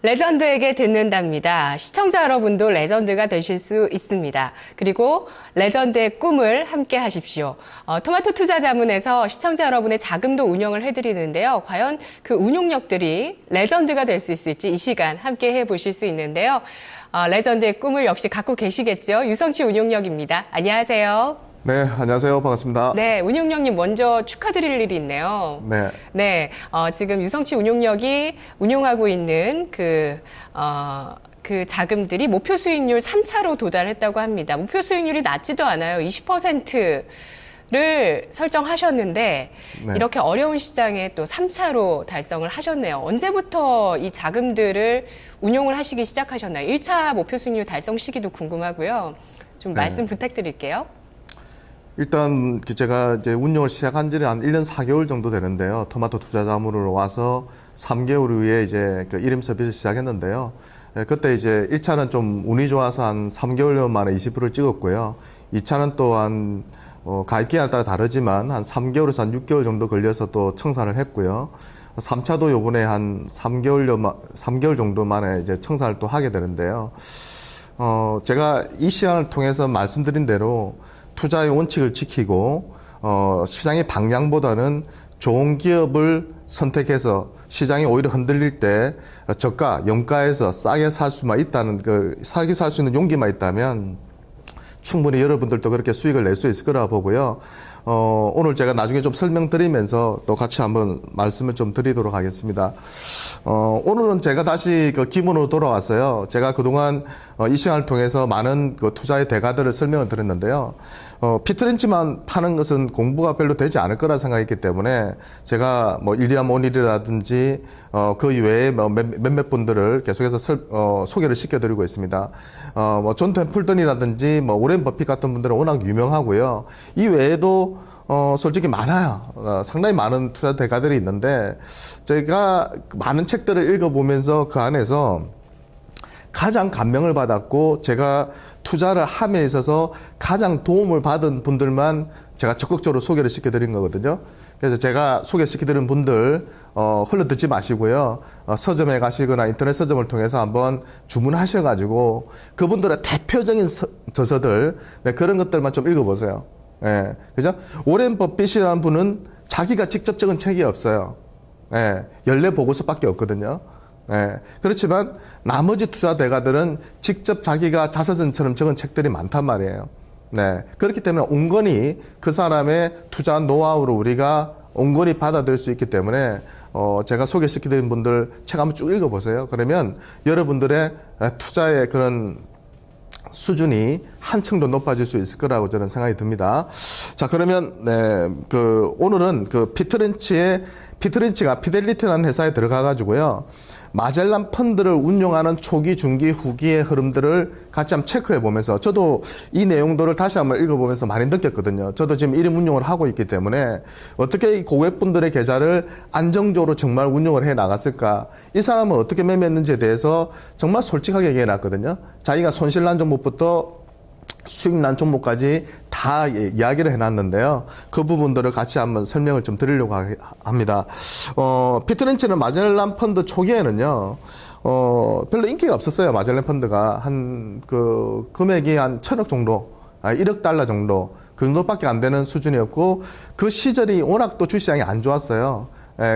레전드에게 듣는답니다. 시청자 여러분도 레전드가 되실 수 있습니다. 그리고 레전드의 꿈을 함께 하십시오. 토마토 투자 자문에서 시청자 여러분의 자금도 운영을 해드리는데요. 과연 그 운용력들이 레전드가 될 수 있을지 이 시간 함께 해보실 수 있는데요. 레전드의 꿈을 역시 갖고 계시겠죠. 유성치 운용력입니다. 안녕하세요. 네, 안녕하세요. 반갑습니다. 네, 운용력님 먼저 축하드릴 일이 있네요. 네. 네, 지금 유성치 운용력이 운용하고 있는 그 자금들이 목표 수익률 3차로 도달했다고 합니다. 목표 수익률이 낮지도 않아요. 20%를 설정하셨는데 네. 이렇게 어려운 시장에 또 3차로 달성을 하셨네요. 언제부터 이 자금들을 운용을 하시기 시작하셨나요? 1차 목표 수익률 달성 시기도 궁금하고요. 좀 말씀 부탁드릴게요. 일단 제가 이제 운영을 시작한 지는 한 1년 4개월 정도 되는데요. 토마토 투자 자문으로 와서 3개월 후에 이제 그 이름 서비스 시작했는데요. 그때 이제 1차는 좀 운이 좋아서 한 3개월 만에 20%를 찍었고요. 2차는 또한 가입 기간에 따라 다르지만 한 3개월에서 한 6개월 정도 걸려서 또 청산을 했고요. 3차도 요번에 한 3개월 정도 만에 이제 청산을 또 하게 되는데요. 제가 이 시간을 통해서 말씀드린 대로 투자의 원칙을 지키고 시장의 방향보다는 좋은 기업을 선택해서 시장이 오히려 흔들릴 때 저가, 영가에서 싸게 살 수만 있다는 싸게 살 수 있는 용기만 있다면 충분히 여러분들도 그렇게 수익을 낼 수 있을 거라 보고요. 오늘 제가 나중에 좀 설명드리면서 또 같이 한번 말씀을 좀 드리도록 하겠습니다. 오늘은 제가 다시 그 기본으로 돌아왔어요. 제가 그동안 이 시간을 통해서 많은 그 투자의 대가들을 설명을 드렸는데요. 피트렌치만 파는 것은 공부가 별로 되지 않을 거라 생각했기 때문에 제가 뭐 일리암 오닐이라든지 그 이외에 몇몇 분들을 계속해서 소개를 시켜드리고 있습니다. 뭐 존 템플턴이라든지 뭐 오렌 버핏 같은 분들은 워낙 유명하고요. 이 외에도 솔직히 많아요. 상당히 많은 투자 대가들이 있는데 제가 많은 책들을 읽어보면서 그 안에서 가장 감명을 받았고 제가 투자를 함에 있어서 가장 도움을 받은 분들만 제가 적극적으로 소개를 시켜드린 거거든요. 그래서 제가 소개시켜드린 분들 흘러듣지 마시고요. 서점에 가시거나 인터넷 서점을 통해서 한번 주문하셔가지고 그분들의 대표적인 저서들 그런 것들만 좀 읽어보세요. 예, 그죠? 오렌 버핏이라는 분은 자기가 직접 적은 책이 없어요. 예, 연례 보고서밖에 없거든요. 예, 그렇지만 나머지 투자 대가들은 직접 자기가 자서전처럼 적은 책들이 많단 말이에요. 네, 그렇기 때문에 온건히 그 사람의 투자 노하우로 우리가 온건히 받아들일 수 있기 때문에 제가 소개시켜드린 분들 책 한번 쭉 읽어보세요. 그러면 여러분들의 투자의 그런 수준이 한층 더 높아질 수 있을 거라고 저는 생각이 듭니다. 자, 그러면 오늘은 피트렌치가 피델리티라는 회사에 들어가 가지고요. 마젤란 펀드를 운용하는 초기, 중기, 후기의 흐름들을 같이 한번 체크해 보면서 저도 이 내용들을 다시 한번 읽어보면서 많이 느꼈거든요. 저도 지금 1인 운용을 하고 있기 때문에 어떻게 이 고객분들의 계좌를 안정적으로 정말 운용을 해 나갔을까? 이 사람은 어떻게 매매했는지에 대해서 정말 솔직하게 얘기해 놨거든요. 자기가 손실 난 종목부터 수익 난 종목까지 다 이야기를 해놨는데요. 그 부분들을 같이 한번 설명을 좀 드리려고 합니다. 피트렌치는 마젤란 펀드 초기에는요, 별로 인기가 없었어요. 마젤란 펀드가 금액이 한 1,000억 정도, 1억 달러 정도, 그 정도밖에 안 되는 수준이었고, 그 시절이 워낙 또 주시장이 안 좋았어요.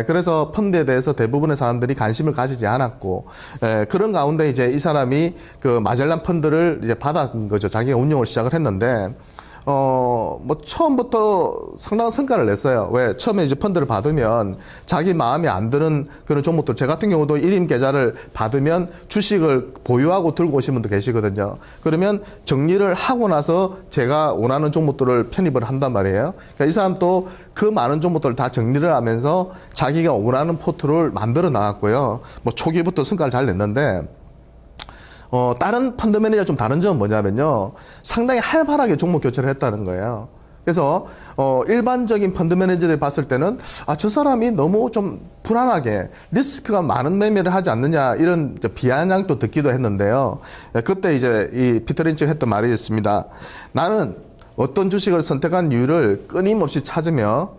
그래서 펀드에 대해서 대부분의 사람들이 관심을 가지지 않았고, 그런 가운데 이제 이 사람이 그 마젤란 펀드를 이제 받은 거죠. 자기가 운용을 시작을 했는데, 처음부터 상당한 성과를 냈어요. 왜? 처음에 이제 펀드를 받으면 자기 마음에 안 드는 그런 종목들, 제 같은 경우도 1인 계좌를 받으면 주식을 보유하고 들고 오신 분도 계시거든요. 그러면 정리를 하고 나서 제가 원하는 종목들을 편입을 한단 말이에요. 그러니까 이 사람도 그 많은 종목들을 다 정리를 하면서 자기가 원하는 포트를 만들어 나갔고요. 초기부터 성과를 잘 냈는데, 다른 펀드 매니저 좀 다른 점은 뭐냐면요. 상당히 활발하게 종목 교체를 했다는 거예요. 그래서, 일반적인 펀드 매니저들이 봤을 때는, 저 사람이 너무 좀 불안하게 리스크가 많은 매매를 하지 않느냐, 이런 비아냥도 듣기도 했는데요. 그때 이제 이 피트렌치가 했던 말이 있습니다. 나는 어떤 주식을 선택한 이유를 끊임없이 찾으며,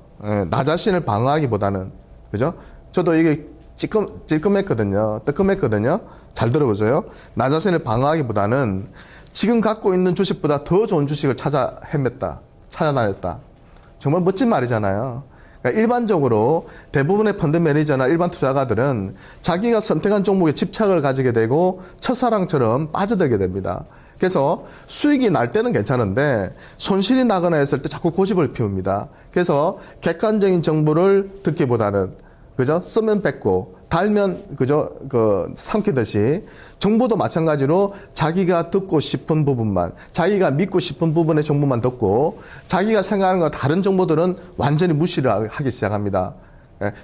나 자신을 방어하기보다는, 그죠? 저도 이게 찔끔했거든요. 뜨끔했거든요. 잘 들어보세요. 나 자신을 방어하기보다는 지금 갖고 있는 주식보다 더 좋은 주식을 찾아 헤맸다. 찾아다녔다. 정말 멋진 말이잖아요. 그러니까 일반적으로 대부분의 펀드 매니저나 일반 투자가들은 자기가 선택한 종목에 집착을 가지게 되고 첫사랑처럼 빠져들게 됩니다. 그래서 수익이 날 때는 괜찮은데 손실이 나거나 했을 때 자꾸 고집을 피웁니다. 그래서 객관적인 정보를 듣기보다는 그죠? 쓰면 뱉고 달면 그죠? 삼키듯이 정보도 마찬가지로 자기가 듣고 싶은 부분만, 자기가 믿고 싶은 부분의 정보만 듣고 자기가 생각하는 것 다른 정보들은 완전히 무시를 하기 시작합니다.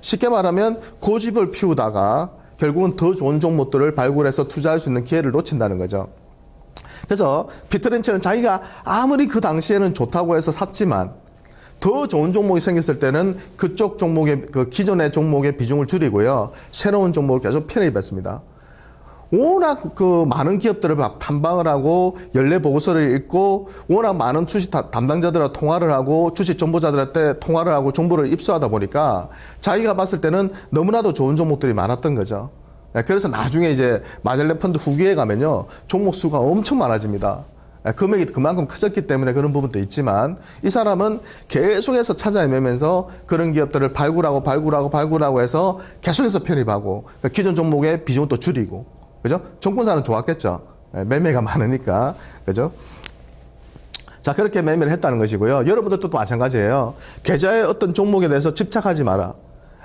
쉽게 말하면 고집을 피우다가 결국은 더 좋은 종목들을 발굴해서 투자할 수 있는 기회를 놓친다는 거죠. 그래서 피터 린치는 자기가 아무리 그 당시에는 좋다고 해서 샀지만 더 좋은 종목이 생겼을 때는 그쪽 종목의 그 기존의 종목의 비중을 줄이고요. 새로운 종목을 계속 편입했습니다. 워낙 그 많은 기업들을 막 탐방을 하고 연례 보고서를 읽고 워낙 많은 주식 담당자들과 통화를 하고 주식 정보자들한테 통화를 하고 정보를 입수하다 보니까 자기가 봤을 때는 너무나도 좋은 종목들이 많았던 거죠. 그래서 나중에 이제 마젤렌 펀드 후기에 가면요. 종목 수가 엄청 많아집니다. 금액이 그만큼 커졌기 때문에 그런 부분도 있지만 이 사람은 계속해서 찾아 헤매면서 그런 기업들을 발굴하고 해서 계속해서 편입하고 기존 종목의 비중을 또 줄이고 그죠? 정권사는 좋았겠죠. 매매가 많으니까 그죠? 자 그렇게 매매를 했다는 것이고요. 여러분들도 또 마찬가지예요. 계좌의 어떤 종목에 대해서 집착하지 마라.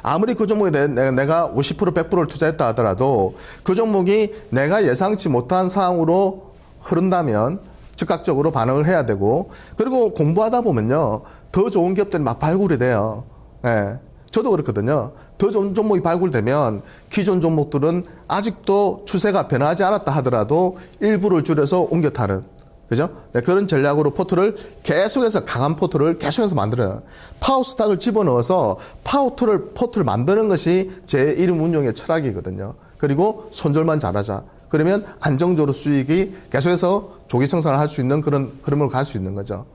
아무리 그 종목에 대해 내가 50% 100%를 투자했다 하더라도 그 종목이 내가 예상치 못한 상황으로 흐른다면 즉각적으로 반응을 해야 되고 그리고 공부하다 보면요. 더 좋은 기업들이 막 발굴이 돼요. 예. 저도 그렇거든요. 더 좋은 종목이 발굴되면 기존 종목들은 아직도 추세가 변하지 않았다 하더라도 일부를 줄여서 옮겨 타는 그죠? 네, 그런 전략으로 포트를 계속해서 강한 포트를 계속해서 만들어요. 파워스탁을 집어넣어서 포트를 만드는 것이 제 이름 운용의 철학이거든요. 그리고 손절만 잘하자. 그러면 안정적으로 수익이 계속해서 조기 청산을 할 수 있는 그런 흐름으로 갈 수 있는 거죠.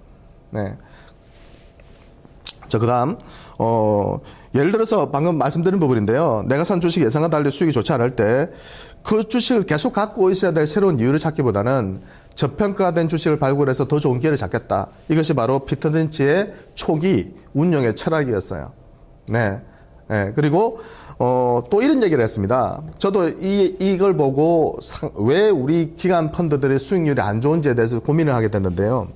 네. 자, 그 다음, 예를 들어서 방금 말씀드린 부분인데요. 내가 산 주식 예상과 달리 수익이 좋지 않을 때 그 주식을 계속 갖고 있어야 될 새로운 이유를 찾기보다는 저평가된 주식을 발굴해서 더 좋은 기회를 찾겠다. 이것이 바로 피터 린치의 초기 운용의 철학이었어요. 네. 네. 그리고, 또 이런 얘기를 했습니다. 저도 이걸 보고 왜 우리 기관 펀드들의 수익률이 안 좋은지에 대해서 고민을 하게 됐는데요.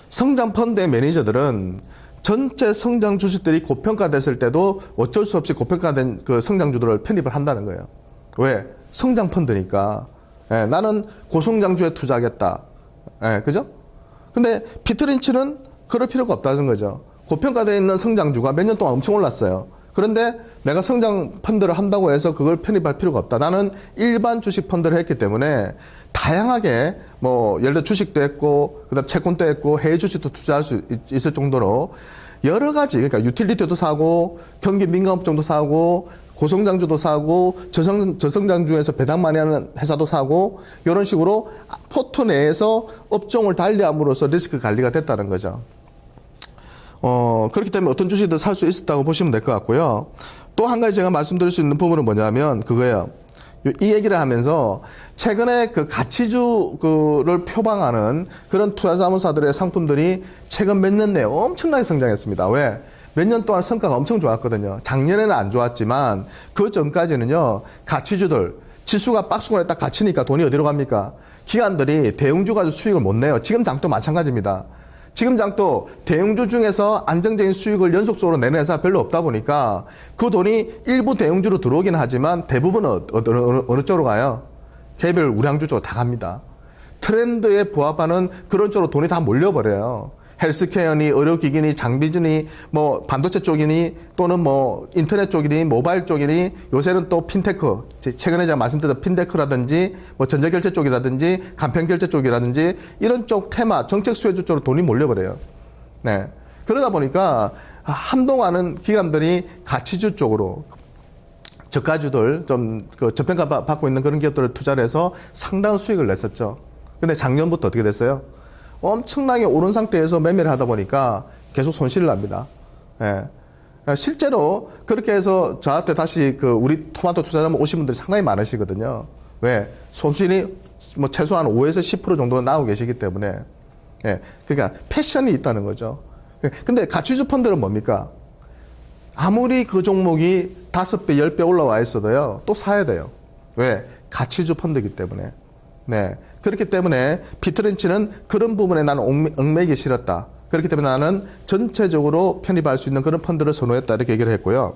성장 펀드의 매니저들은 전체 성장 주식들이 고평가됐을 때도 어쩔 수 없이 고평가된 그 성장주들을 편입을 한다는 거예요. 왜? 성장 펀드니까. 예, 나는 고성장주에 투자하겠다. 예, 그죠? 근데 피터 린치는 그럴 필요가 없다는 거죠. 고평가되어 있는 성장주가 몇 년 동안 엄청 올랐어요. 그런데 내가 성장 펀드를 한다고 해서 그걸 편입할 필요가 없다. 나는 일반 주식 펀드를 했기 때문에 다양하게 뭐 예를 들어 주식도 했고 그다음 채권도 했고 해외 주식도 투자할 수 있을 정도로 여러 가지 그러니까 유틸리티도 사고 경기 민감업종도 사고 고성장주도 사고 저성장주에서 배당 많이 하는 회사도 사고 이런 식으로 포트 내에서 업종을 달리함으로써 리스크 관리가 됐다는 거죠. 그렇기 때문에 어떤 주식도 살 수 있었다고 보시면 될 것 같고요. 또 한 가지 제가 말씀드릴 수 있는 부분은 뭐냐면 그거예요. 이 얘기를 하면서 최근에 그 가치주를 표방하는 그런 투자자문사들의 상품들이 최근 몇 년 내에 엄청나게 성장했습니다. 왜? 몇 년 동안 성과가 엄청 좋았거든요. 작년에는 안 좋았지만 그 전까지는요. 가치주들 지수가 박스권에 딱 갇히니까 돈이 어디로 갑니까? 기관들이 대형주 가지고 수익을 못 내요. 지금 장도 마찬가지입니다. 지금 장도 대형주 중에서 안정적인 수익을 연속적으로 내는 회사가 별로 없다 보니까 그 돈이 일부 대형주로 들어오긴 하지만 대부분은 어느 쪽으로 가요? 개별 우량주 쪽으로 다 갑니다. 트렌드에 부합하는 그런 쪽으로 돈이 다 몰려버려요. 헬스케어니, 의료기기니, 장비주니, 뭐 반도체 쪽이니, 또는 뭐 인터넷 쪽이니, 모바일 쪽이니, 요새는 또 핀테크, 최근에 제가 말씀드렸던 핀테크라든지, 뭐 전자결제 쪽이라든지, 간편결제 쪽이라든지, 이런 쪽 테마, 정책 수혜주 쪽으로 돈이 몰려버려요. 네. 그러다 보니까 한동안은 기관들이 가치주 쪽으로 저가주들 좀 그 저평가 받고 있는 그런 기업들을 투자를 해서 상당한 수익을 냈었죠. 근데 작년부터 어떻게 됐어요? 엄청나게 오른 상태에서 매매를 하다 보니까 계속 손실을 납니다. 예. 실제로 그렇게 해서 저한테 다시 그 우리 토마토 투자자문 오신 분들이 상당히 많으시거든요. 왜? 손실이 뭐 최소한 5에서 10% 정도는 나오고 계시기 때문에. 예. 그러니까 패션이 있다는 거죠. 근데 가치주 펀드는 뭡니까? 아무리 그 종목이 5배, 10배 올라와 있어도요, 또 사야 돼요. 왜? 가치주 펀드이기 때문에. 네. 그렇기 때문에 피터린치는 그런 부분에 나는 얽매기 싫었다. 그렇기 때문에 나는 전체적으로 편입할 수 있는 그런 펀드를 선호했다. 이렇게 얘기를 했고요.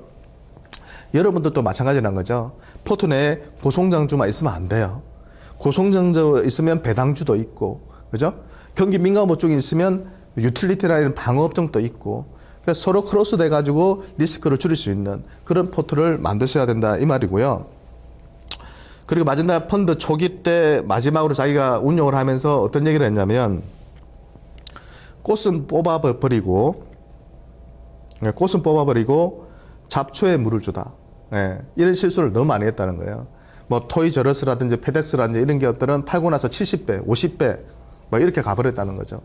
여러분들도 마찬가지란 거죠. 포트 내에 고성장주만 있으면 안 돼요. 고성장주 있으면 배당주도 있고, 그죠? 경기 민감업 쪽이 있으면 유틸리티라는 방어업종도 있고, 그래서 서로 크로스 돼가지고 리스크를 줄일 수 있는 그런 포트를 만드셔야 된다. 이 말이고요. 그리고 마진날 펀드 초기 때 마지막으로 자기가 운용을 하면서 어떤 얘기를 했냐면, 꽃은 뽑아버리고 잡초에 물을 주다. 예, 이런 실수를 너무 많이 했다는 거예요. 뭐 토이저러스라든지 페덱스라든지 이런 기업들은 팔고 나서 70배, 50배 뭐 이렇게 가버렸다는 거죠.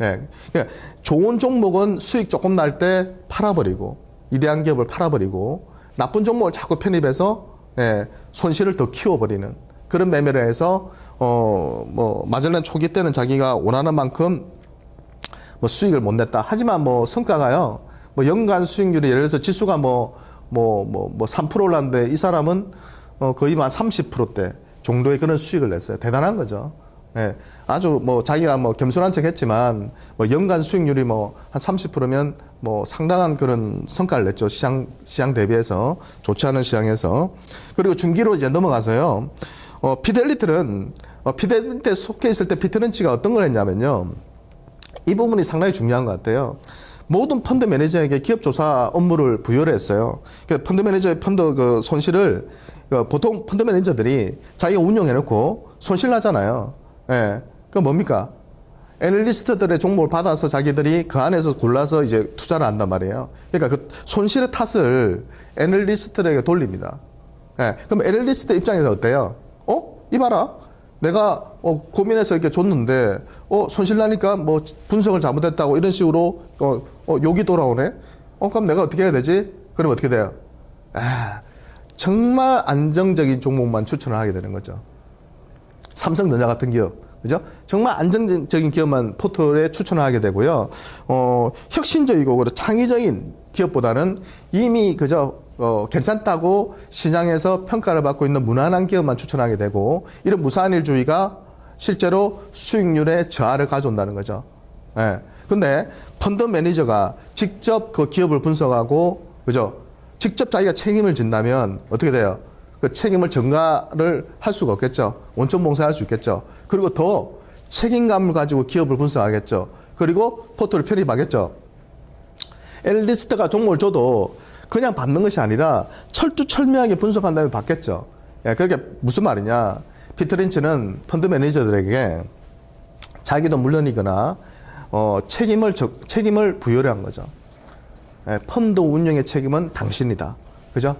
예, 그러니까 좋은 종목은 수익 조금 날 때 팔아버리고 위대한 기업을 팔아버리고 나쁜 종목을 자꾸 편입해서 예, 손실을 더 키워버리는 그런 매매를 해서 뭐 마젤란 초기 때는 자기가 원하는 만큼 뭐 수익을 못 냈다. 하지만 뭐 성과가요. 뭐 연간 수익률이 예를 들어서 지수가 뭐 3% 올랐는데 이 사람은 거의 한 30%대 정도의 그런 수익을 냈어요. 대단한 거죠. 예. 아주 뭐 자기가 뭐 겸손한 척 했지만 뭐 연간 수익률이 뭐 한 30%면 뭐 상당한 그런 성과를 냈죠. 시장 대비해서 좋지 않은 시장에서. 그리고 중기로 이제 넘어가서요. 피델리티는 피델리티에 속해 있을 때 피터린치가 어떤 걸 했냐면요. 이 부분이 상당히 중요한 것 같아요. 모든 펀드 매니저에게 기업 조사 업무를 부여를 했어요. 그러니까 펀드 매니저의 펀드 그 손실을 보통 펀드 매니저들이 자기가 운영해놓고 손실 나잖아요. 예. 그 뭡니까? 애널리스트들의 종목을 받아서 자기들이 그 안에서 골라서 이제 투자를 한단 말이에요. 그러니까 그 손실의 탓을 애널리스트들에게 돌립니다. 예. 그럼 애널리스트 입장에서 어때요? 이봐라. 내가 고민해서 이렇게 줬는데 손실 나니까 뭐 분석을 잘못했다고 이런 식으로 욕이 돌아오네. 그럼 내가 어떻게 해야 되지? 그럼 어떻게 돼요? 정말 안정적인 종목만 추천을 하게 되는 거죠. 삼성전자 같은 기업, 그죠? 정말 안정적인 기업만 포트에 추천을 하게 되고요. 혁신적이고 창의적인 기업보다는 이미 그저 괜찮다고 시장에서 평가를 받고 있는 무난한 기업만 추천하게 되고, 이런 무산일주의가 실제로 수익률에 저하를 가져온다는 거죠. 예. 근데 펀드 매니저가 직접 그 기업을 분석하고, 그죠? 직접 자기가 책임을 진다면 어떻게 돼요? 그 책임을 전가를 할 수가 없겠죠. 원천 봉쇄할 수 있겠죠. 그리고 더 책임감을 가지고 기업을 분석하겠죠. 그리고 포트를 편입하겠죠. 애널리스트가 종목을 줘도 그냥 받는 것이 아니라 철두철미하게 분석한 다음에 받겠죠. 예, 그게 무슨 말이냐. 피터린치는 펀드 매니저들에게 자기도 물론이거나 책임을 부여를 한 거죠. 예, 펀드 운영의 책임은 당신이다. 그죠?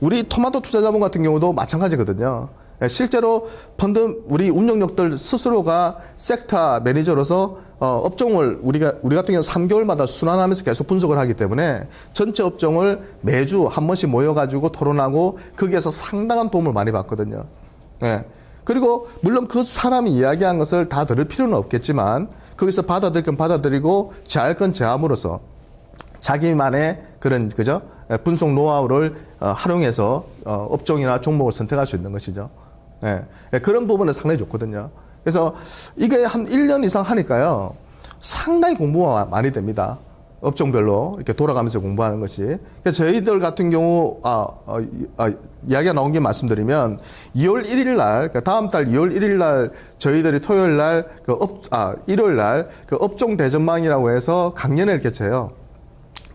우리 토마토 투자자본 같은 경우도 마찬가지거든요. 실제로 펀드 우리 운영력들 스스로가 섹터 매니저로서 업종을 우리 같은 경우 3개월마다 순환하면서 계속 분석을 하기 때문에 전체 업종을 매주 한 번씩 모여가지고 토론하고 거기에서 상당한 도움을 많이 받거든요. 예. 그리고 물론 그 사람이 이야기한 것을 다 들을 필요는 없겠지만 거기서 받아들일 건 받아들이고 제할 건 제함으로써 자기만의 그런 그죠? 분석 노하우를 활용해서 업종이나 종목을 선택할 수 있는 것이죠. 예. 그런 부분은 상당히 좋거든요. 그래서 이게 한 1년 이상 하니까요. 상당히 공부가 많이 됩니다. 업종별로 이렇게 돌아가면서 공부하는 것이. 그래서 저희들 같은 경우 이야기가 나온 게 말씀드리면 2월 1일 날, 그러니까 다음 달 2월 1일 날 저희들이 토요일 날 일요일 날 그 업종 대전망이라고 해서 강연을 개최해요.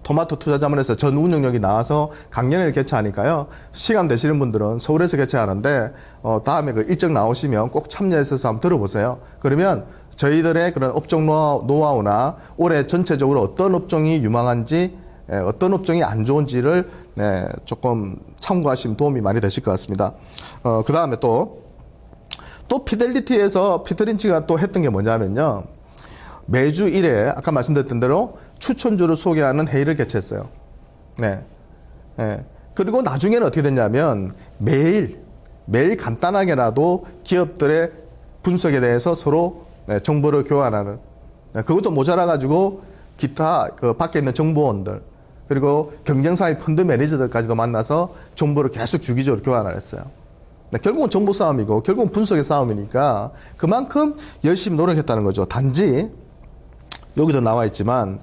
토마토 투자자문에서 전 운영력이 나와서 강연을 개최하니까요. 시간 되시는 분들은 서울에서 개최하는데 다음에 그 일정 나오시면 꼭 참여해서 한번 들어보세요. 그러면 저희들의 그런 업종 노하우나 올해 전체적으로 어떤 업종이 유망한지 어떤 업종이 안 좋은지를 조금 참고하시면 도움이 많이 되실 것 같습니다. 그 다음에 또 피델리티에서 피터린치가 또 했던 게 뭐냐면요. 매주 1회 아까 말씀드렸던 대로 추천주를 소개하는 회의를 개최했어요. 네. 예. 그리고 나중에는 어떻게 됐냐면 매일 간단하게라도 기업들의 분석에 대해서 서로 네, 정보를 교환하는 네, 그것도 모자라가지고 기타 그 밖에 있는 정보원들 그리고 경쟁사의 펀드 매니저들까지도 만나서 정보를 계속 주기적으로 교환을 했어요. 네, 결국은 정보 싸움이고 결국은 분석의 싸움이니까 그만큼 열심히 노력했다는 거죠. 단지 여기도 나와 있지만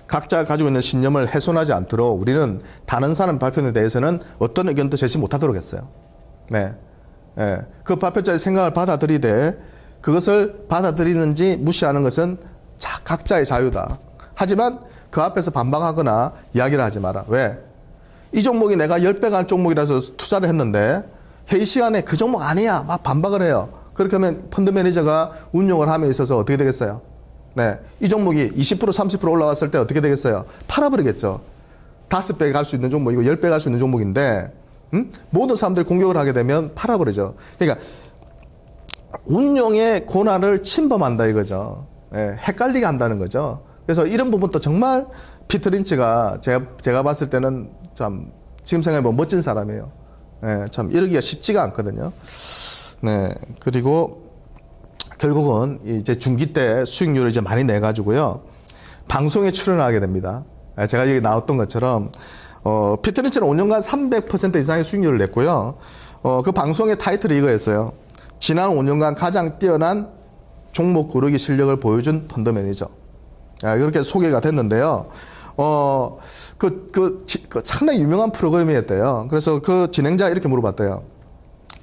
각자 가지고 있는 신념을 훼손하지 않도록 우리는 다른 사람 발표에 대해서는 어떤 의견도 제시 못하도록 했어요. 네, 네. 그 발표자의 생각을 받아들이되 그것을 받아들이는지 무시하는 것은 각자의 자유다. 하지만 그 앞에서 반박하거나 이야기를 하지 마라. 왜? 이 종목이 내가 10배 갈 종목이라서 투자를 했는데 회의 시간에 그 종목 아니야. 막 반박을 해요. 그렇게 하면 펀드 매니저가 운용을 함에 있어서 어떻게 되겠어요? 네. 이 종목이 20% 30% 올라왔을 때 어떻게 되겠어요? 팔아버리겠죠. 5배 갈 수 있는 종목이고 10배 갈 수 있는 종목인데 모든 사람들이 공격을 하게 되면 팔아버리죠. 그러니까 운용의 권한을 침범한다 이거죠. 예, 헷갈리게 한다는 거죠. 그래서 이런 부분도 정말 피터 린치가 제가 봤을 때는 참 지금 생각해보면 멋진 사람이에요. 예, 참 이러기가 쉽지가 않거든요. 네. 그리고 결국은 이제 중기 때 수익률을 이제 많이 내가지고요. 방송에 출연하게 됩니다. 제가 여기 나왔던 것처럼, 피터 린치는 5년간 300% 이상의 수익률을 냈고요. 그 방송의 타이틀이 이거였어요. 지난 5년간 가장 뛰어난 종목 고르기 실력을 보여준 펀드 매니저. 이렇게 소개가 됐는데요. 상당히 유명한 프로그램이었대요. 그래서 그 진행자가 이렇게 물어봤대요.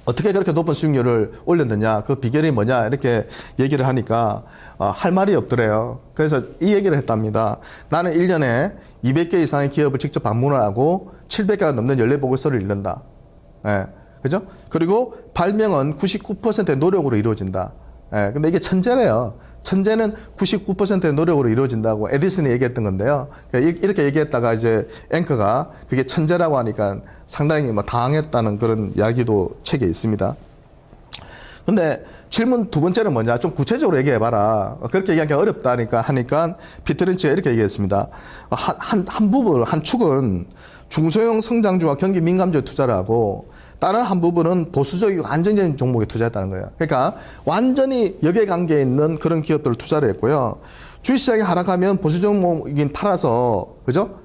어떻게 그렇게 높은 수익률을 올렸느냐, 그 비결이 뭐냐, 이렇게 얘기를 하니까, 할 말이 없더래요. 그래서 이 얘기를 했답니다. 나는 1년에 200개 이상의 기업을 직접 방문을 하고 700개가 넘는 연례 보고서를 읽는다. 예. 그죠? 그리고 발명은 99%의 노력으로 이루어진다. 예. 근데 이게 천재래요. 천재는 99%의 노력으로 이루어진다고 에디슨이 얘기했던 건데요. 이렇게 얘기했다가 이제 앵커가 그게 천재라고 하니까 상당히 뭐 당황했다는 그런 이야기도 책에 있습니다. 근데 질문 두 번째는 뭐냐? 좀 구체적으로 얘기해봐라. 그렇게 얘기하기가 어렵다니까 하니까 피터 린치가 이렇게 얘기했습니다. 한 축은 중소형 성장주와 경기 민감주에 투자를 하고 다른 한 부분은 보수적이고 안정적인 종목에 투자했다는 거예요. 그러니까 완전히 역외관계에 있는 그런 기업들을 투자를 했고요. 주식시장이 하락하면 보수 종목이긴 팔아서 그죠?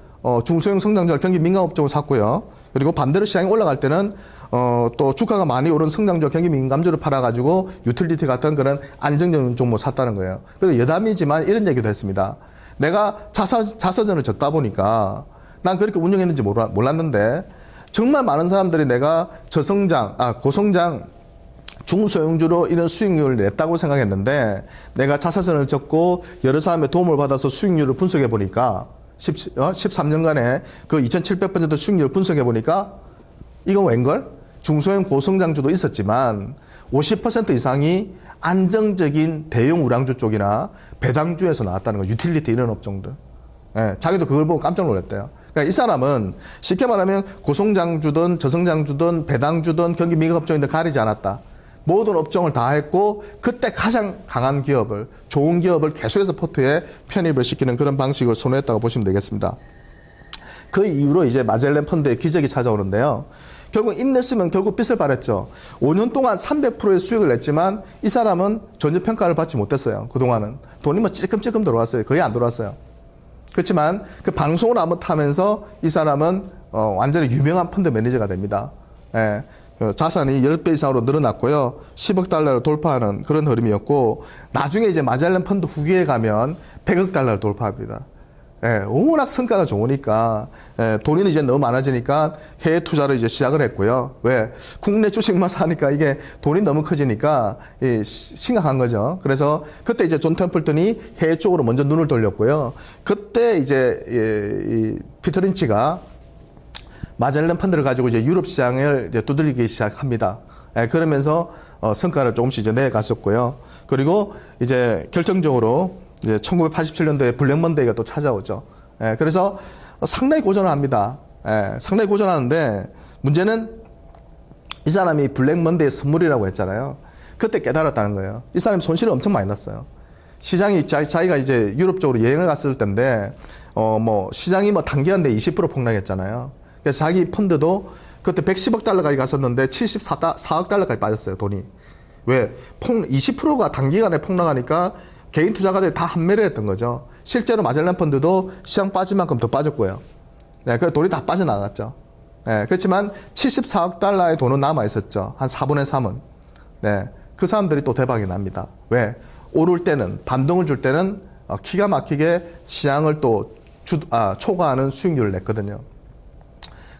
중소형 성장주와 경기 민감 업종을 샀고요. 그리고 반대로 시장이 올라갈 때는 또 주가가 많이 오른 성장주와 경기 민감주를 팔아가지고 유틸리티 같은 그런 안정적인 종목을 샀다는 거예요. 그리고 여담이지만 이런 얘기도 했습니다. 내가 자서전을 적다 보니까 난 그렇게 운영했는지 몰랐는데 정말 많은 사람들이 내가 고성장 중소형주로 이런 수익률을 냈다고 생각했는데 내가 자서전을 적고 여러 사람의 도움을 받아서 수익률을 분석해 보니까 13년간의 그 2700% 수익률을 분석해 보니까 이건 웬걸? 중소형 고성장주도 있었지만 50% 이상이 안정적인 대형 우량주 쪽이나 배당주에서 나왔다는 거, 유틸리티 이런 업종들. 예, 자기도 그걸 보고 깜짝 놀랐대요. 그러니까 이 사람은 쉽게 말하면 고성장주든 저성장주든 배당주든 경기 민감업종인데 가리지 않았다. 모든 업종을 다 했고 그때 가장 강한 기업을, 좋은 기업을 계속해서 포트에 편입을 시키는 그런 방식을 선호했다고 보시면 되겠습니다. 그 이후로 이제 마젤렌 펀드의 기적이 찾아오는데요. 결국 인냈으면 결국 빚을 발했죠. 5년 동안 300%의 수익을 냈지만 이 사람은 전혀 평가를 받지 못했어요. 그동안은. 돈이 뭐 찔끔찔끔 들어왔어요. 거의 안 들어왔어요. 그렇지만 그 방송을 한번 타면서 이 사람은 완전히 유명한 펀드 매니저가 됩니다. 예. 자산이 10배 이상으로 늘어났고요. 10억 달러를 돌파하는 그런 흐름이었고 나중에 이제 마젤렌 펀드 후기에 가면 100억 달러를 돌파합니다. 예, 워낙 성과가 좋으니까 돈이 이제 너무 많아지니까 해외 투자를 이제 시작을 했고요. 왜? 국내 주식만 사니까 이게 돈이 너무 커지니까 심각한 거죠. 그래서 그때 이제 존 템플턴이 해외 쪽으로 먼저 눈을 돌렸고요. 그때 이제 이 피터 린치가 마젤렌 펀드를 가지고 이제 유럽 시장을 이제 두들기기 시작합니다. 그러면서 성과를 조금씩 이제 내갔었고요. 그리고 이제 결정적으로 이제 1987년도에 블랙 먼데이가 또 찾아오죠. 그래서 상당히 고전을 합니다. 상당히 고전하는데 문제는 이 사람이 블랙 먼데이 선물이라고 했잖아요. 그때 깨달았다는 거예요. 이 사람이 손실을 엄청 많이 났어요. 시장이 자기가 이제 유럽 쪽으로 여행을 갔을 때인데 뭐 시장이 뭐 단기간 내에 20% 폭락했잖아요. 그래서 자기 펀드도 그때 110억 달러까지 갔었는데 74억 달러까지 빠졌어요, 돈이. 왜? 20%가 단기간에 폭락하니까 개인 투자가들이 다 환매를 했던 거죠. 실제로 마젤란 펀드도 시장 빠진 만큼 더 빠졌고요. 네, 그 돈이 다 빠져나갔죠. 네, 그렇지만 74억 달러의 돈은 남아 있었죠. 한 4분의 3은. 네, 그 사람들이 또 대박이 납니다. 왜? 오를 때는, 반동을 줄 때는 기가 막히게 시장을 또 초과하는 수익률을 냈거든요.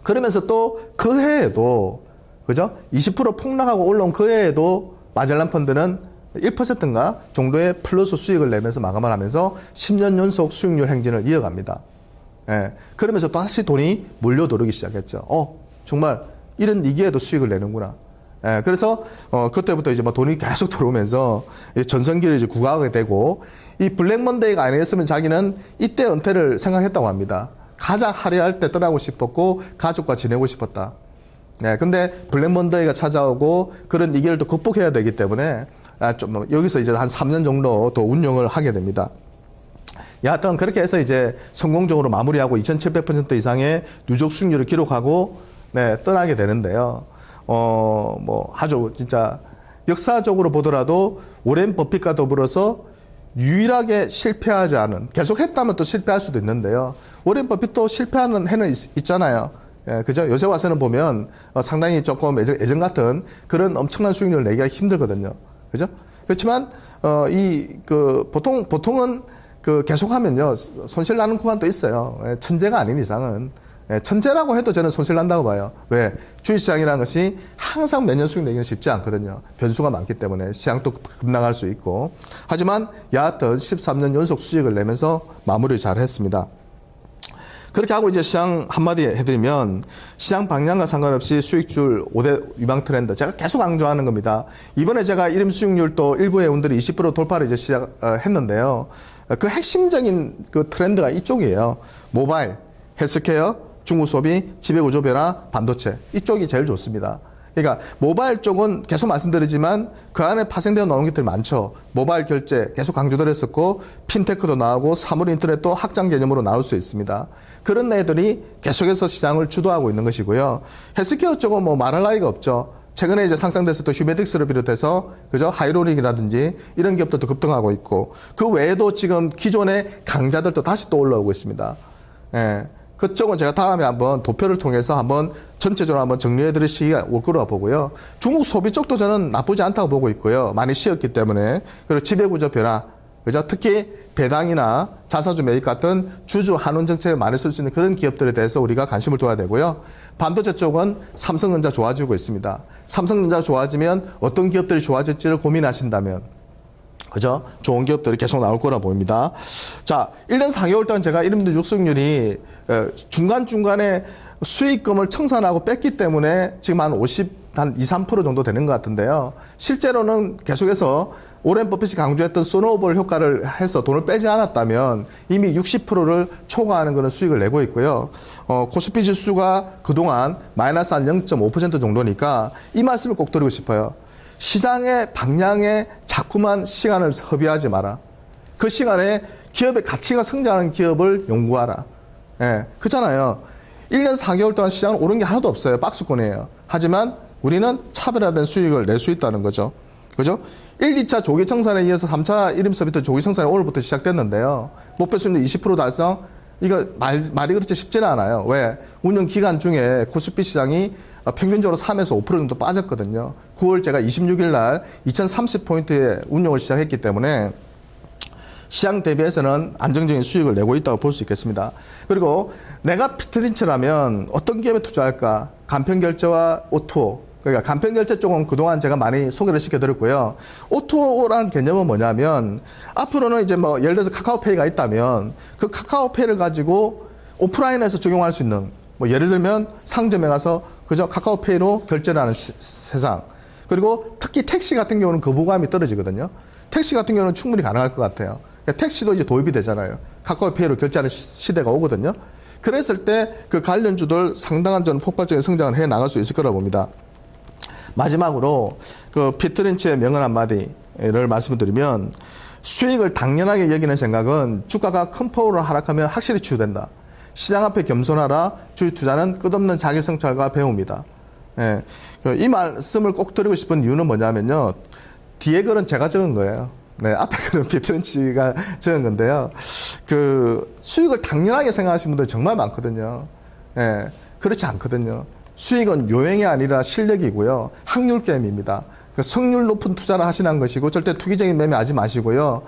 그러면서 또 그 해에도, 그죠? 20% 폭락하고 올라온 그 해에도 마젤란 펀드는 1%인가 정도의 플러스 수익을 내면서 마감을 하면서 10년 연속 수익률 행진을 이어갑니다. 예. 그러면서 또 다시 돈이 몰려들기 시작했죠. 정말 이런 위기에도 수익을 내는구나. 예. 그래서, 그때부터 이제 뭐 돈이 계속 들어오면서 전성기를 이제 구가하게 되고 이 블랙 먼데이가 아니었으면 자기는 이때 은퇴를 생각했다고 합니다. 가장 화려할 때 떠나고 싶었고 가족과 지내고 싶었다. 네, 근데 블랙 먼데이가 찾아오고 그런 위기를 또 극복해야 되기 때문에 좀 여기서 이제 한 3년 정도 더 운영을 하게 됩니다. 여하튼 그렇게 해서 이제 성공적으로 마무리하고 2,700% 이상의 누적 수익률을 기록하고 네, 떠나게 되는데요. 뭐 아주 진짜 역사적으로 보더라도 오렌 버핏과 더불어서 유일하게 실패하지 않은, 계속 했다면 또 실패할 수도 있는데요. 오렌 버핏도 실패하는 해는 있잖아요. 예, 그죠? 요새 와서는 보면 상당히 조금 예전 같은 그런 엄청난 수익률을 내기가 힘들거든요. 그죠? 그렇지만 보통은 계속하면요 손실 나는 구간도 있어요. 예, 천재가 아닌 이상은. 예, 천재라고 해도 저는 손실 난다고 봐요. 왜? 주식시장이라는 것이 항상 매년 수익 내기는 쉽지 않거든요. 변수가 많기 때문에 시장도 급락할 수 있고. 하지만 여하튼 13년 연속 수익을 내면서 마무리를 잘 했습니다. 그렇게 하고 이제 시장 한마디 해드리면 시장 방향과 상관없이 수익률 5대 유망 트렌드 제가 계속 강조하는 겁니다. 이번에 제가 일임 수익률도 일부 회원들이 20% 돌파를 이제 시작했는데요. 그 핵심적인 그 트렌드가 이쪽이에요. 모바일, 헬스케어, 중국 소비, 지배구조 변화, 반도체 이쪽이 제일 좋습니다. 그러니까 모바일 쪽은 계속 말씀드리지만 그 안에 파생되어 나오는 것들이 많죠. 모바일 결제 계속 강조드렸었고 핀테크도 나오고 사물 인터넷도 확장 개념으로 나올 수 있습니다. 그런 애들이 계속해서 시장을 주도하고 있는 것이고요. 헬스케어 쪽은 뭐 말할 나위가 없죠. 최근에 이제 상장됐을 때 휴메딕스를 비롯해서 그죠 하이로닉이라든지 이런 기업들도 급등하고 있고 그 외에도 지금 기존의 강자들도 다시 또 올라오고 있습니다. 예. 그쪽은 제가 다음에 한번 도표를 통해서 한번 전체적으로 한번 정리해 드릴 시기가 올 거라고 보고요. 중국 소비 쪽도 저는 나쁘지 않다고 보고 있고요. 많이 쉬었기 때문에. 그리고 지배구조 변화. 그죠? 특히 배당이나 자사주 매입 같은 주주 환원 정책을 많이 쓸 수 있는 그런 기업들에 대해서 우리가 관심을 둬야 되고요. 반도체 쪽은 삼성전자 좋아지고 있습니다. 삼성전자 좋아지면 어떤 기업들이 좋아질지를 고민하신다면 그죠? 좋은 기업들이 계속 나올 거라 보입니다. 자, 1년 4개월 동안 제가 이름도 육성률이 중간중간에 수익금을 청산하고 뺐기 때문에 지금 한 2, 3% 정도 되는 것 같은데요. 실제로는 계속해서 오렌 버핏이 강조했던 소노볼 효과를 해서 돈을 빼지 않았다면 이미 60%를 초과하는 그런 수익을 내고 있고요. 코스피 지수가 그동안 마이너스 한 0.5% 정도니까 이 말씀을 꼭 드리고 싶어요. 시장의 방향에 자꾸만 시간을 허비하지 마라. 그 시간에 기업의 가치가 성장하는 기업을 연구하라. 예, 그렇잖아요. 1년 4개월 동안 시장은 오른 게 하나도 없어요. 박스권이에요. 하지만 우리는 차별화된 수익을 낼 수 있다는 거죠. 그죠? 1, 2차 조기 청산에 이어서 3차 이름 서비스 조기 청산이 오늘부터 시작됐는데요. 목표 수익률 20% 달성. 이거 말이 그렇지 쉽지는 않아요. 왜? 운영 기간 중에 코스피 시장이 평균적으로 3에서 5% 정도 빠졌거든요. 9월 제가 26일 날 2030포인트의 운용을 시작했기 때문에 시장 대비해서는 안정적인 수익을 내고 있다고 볼 수 있겠습니다. 그리고 내가 피트린치라면 어떤 기업에 투자할까? 간편결제와 O2O. 그러니까 간편결제 쪽은 그동안 제가 많이 소개를 시켜드렸고요. O2O라는 개념은 뭐냐면 앞으로는 이제 뭐 예를 들어서 카카오페이가 있다면 그 카카오페이를 가지고 오프라인에서 적용할 수 있는 뭐 예를 들면 상점에 가서 그저 카카오페이로 결제를 하는 세상. 그리고 특히 택시 같은 경우는 거부감이 떨어지거든요. 택시 같은 경우는 충분히 가능할 것 같아요. 그러니까 택시도 이제 도입이 되잖아요. 카카오페이로 결제하는 시대가 오거든요. 그랬을 때 그 관련주들 상당한 저는 폭발적인 성장을 해 나갈 수 있을 거라고 봅니다. 마지막으로 그 피트 린치의 명언 한마디를 말씀드리면 수익을 당연하게 여기는 생각은 주가가 큰 폭으로 하락하면 확실히 치유된다. 시장 앞에 겸손하라. 주식 투자는 끝없는 자기 성찰과 배움이다. 예. 이 말씀을 꼭 드리고 싶은 이유는 뭐냐면요. 뒤에 글은 제가 적은 거예요. 네, 앞에 글은 피트런치가 적은 건데요. 그 수익을 당연하게 생각하시는 분들이 정말 많거든요. 예. 그렇지 않거든요. 수익은 요행이 아니라 실력이고요. 확률 게임입니다. 성률 높은 투자를 하시는 것이고 절대 투기적인 매매하지 마시고요.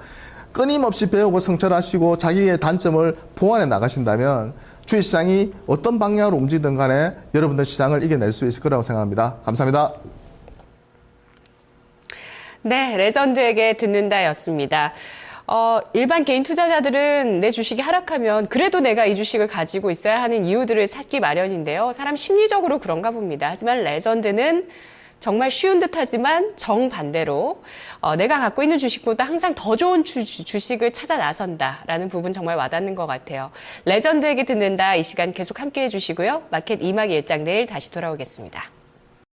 끊임없이 배우고 성찰하시고 자기의 단점을 보완해 나가신다면 주식시장이 어떤 방향으로 움직이든 간에 여러분들 시장을 이겨낼 수 있을 거라고 생각합니다. 감사합니다. 네, 레전드에게 듣는다였습니다. 일반 개인 투자자들은 내 주식이 하락하면 그래도 내가 이 주식을 가지고 있어야 하는 이유들을 찾기 마련인데요. 사람 심리적으로 그런가 봅니다. 하지만 레전드는 정말 쉬운 듯하지만 정반대로 내가 갖고 있는 주식보다 항상 더 좋은 주식을 찾아 나선다라는 부분 정말 와닿는 것 같아요. 레전드에게 듣는다 이 시간 계속 함께해 주시고요. 마켓 2막 1장 내일 다시 돌아오겠습니다.